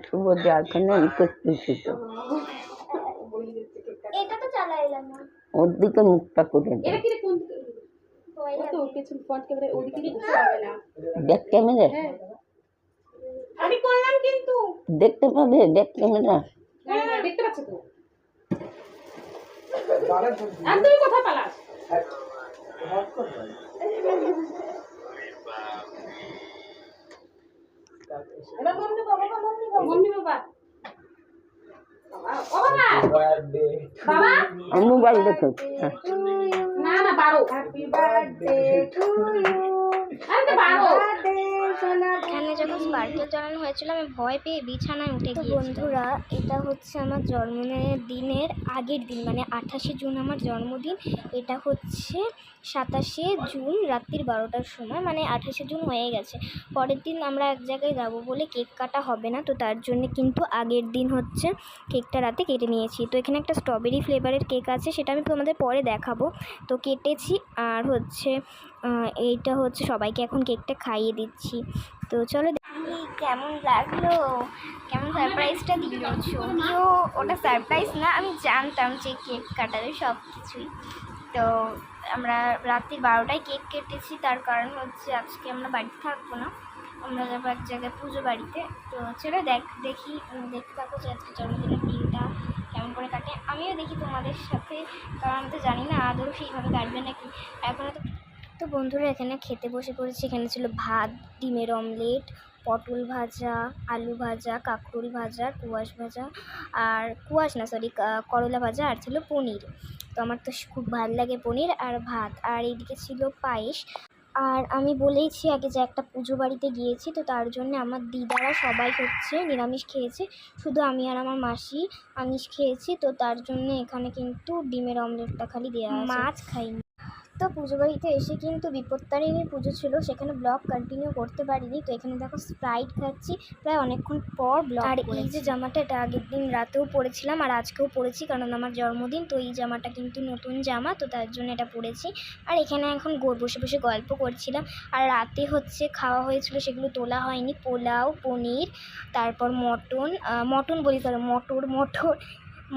শুভ ঝাড়খণ্ডে প্রতিষ্ঠিত। ওর দিকে মুখটা করে ব্যাক ক্যামেরা আমি করলাম কিন্তু দেখতে পাবে, ব্যাক ক্যামেরা দেখতে পাচ্ছ তো। আর তুমি কোথায় পালাস? এবার মম্মি বাবা মম্মি বাবা বাবা মোবাইল দেখো। না না 12 হ্যাপি বার্থডে টু ইউ। আরে 12 এখানে যখন স্পার্কেল জ্বালানো হয়েছিল আমি ভয় পেয়ে বিছানায় উঠে গিয়েছি। বন্ধুরা, এটা হচ্ছে আমার জন্মদিনের আগের দিন, মানে 28শে জুন আমার জন্মদিন। এটা হচ্ছে 27শে জুন রাত্রির 12টার সময়, মানে 28শে জুন হয়ে গেছে। পরের দিন আমরা এক জায়গায় যাব বলে কেক কাটা হবে না, তো তার জন্য কিন্তু আগের দিন হচ্ছে কেকটা রাতে কেটে নিয়েছি। তো এখানে একটা স্ট্রবেরি ফ্লেভারের কেক আছে, সেটা আমি তোমাদের পরে দেখাবো। তো কেটেছি, আর হচ্ছে এইটা হচ্ছে সবাইকে এখন কেকটা খাইয়ে দিচ্ছি। তো চলো দেখি কেমন লাগলো, কেমন সারপ্রাইজটা দিল। যদিও ওটা সারপ্রাইজ না, আমি জানতাম যে কেক কাটাবে সব কিছুই। তো আমরা রাত্রি 12টায় কেক কেটেছি, তার কারণ হচ্ছে আজকে আমরা বাড়িতে থাকবো না, আমরা যাবো এক জায়গায় পুজো বাড়িতে। তো চলো দেখি দেখতে থাকো যে আজকে জন্মদিনের দিনটা কেমন করে কাটে। আমিও দেখি তোমাদের সাথে, কারণ আমি তো জানি না আদৌ সেইভাবে কাটবে নাকি এখনও। তো বন্ধুরা, এখানে খেতে বসে পড়েছি। এখানে ছিল ভাত, ডিমের অমলেট, পটল ভাজা, আলু ভাজা, কাঁকরোল ভাজা, কুয়াশ ভাজা, আর করলা ভাজা, আর ছিল পনির। তো আমার তো খুব ভালো লাগে পনির আর ভাত। আর এইদিকে ছিল পায়েস। আর আমি বলেইছি আগে যে একটা পুজো বাড়িতে গিয়েছি, তো তার জন্য আমার দিদারা সবাই হচ্ছে নিরামিষ খেয়েছে, শুধু আমি আর আমার মাসি আমিষ খেয়েছি। তো তার জন্য এখানে কিন্তু ডিমের অমলেটটা খালি দেওয়া আছে, মাছ খাইনি। তো পুজো বাড়িতে এসে কিন্তু বিপত্তারিণীর পুজো ছিল, সেখানে ব্লগ কন্টিনিউ করতে পারিনি। তো এখানে দেখো স্প্রাইট খাচ্ছি প্রায় অনেকক্ষণ পর ব্লগ। আর এই যে জামাটা, এটা আগের দিন রাতেও পরেছিলাম আর আজকেও পরেছি, কারণ আমার জন্মদিন। তো এই জামাটা কিন্তু নতুন জামা, তো তার জন্য এটা পরেছি। আর এখানে এখন বসে বসে গল্প করছিলাম। আর রাতে হচ্ছে খাওয়া হয়েছিল, সেগুলো তোলা হয়নি। পোলাও, পনির, তারপর মটন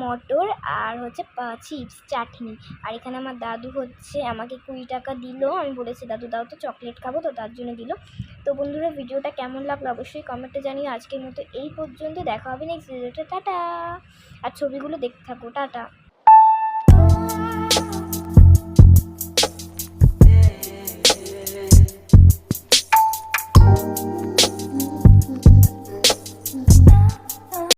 মটর আর হচ্ছে চিপস, চাটনি। আর এখানে আমার দাদু হচ্ছে আমাকে 20 টাকা দিল। আমি বলেছি দাদু দাও তো, চকলেট খাবো, তো তার জন্য দিল। তো বন্ধুরা, ভিডিওটা কেমন লাগলো অবশ্যই কমেন্টে জানিও। আজকের মতো এই পর্যন্ত, দেখা হবে নেক্সট ভিডিওতে। টাটা। আর ছবিগুলো দেখতে থাকো। টাটা।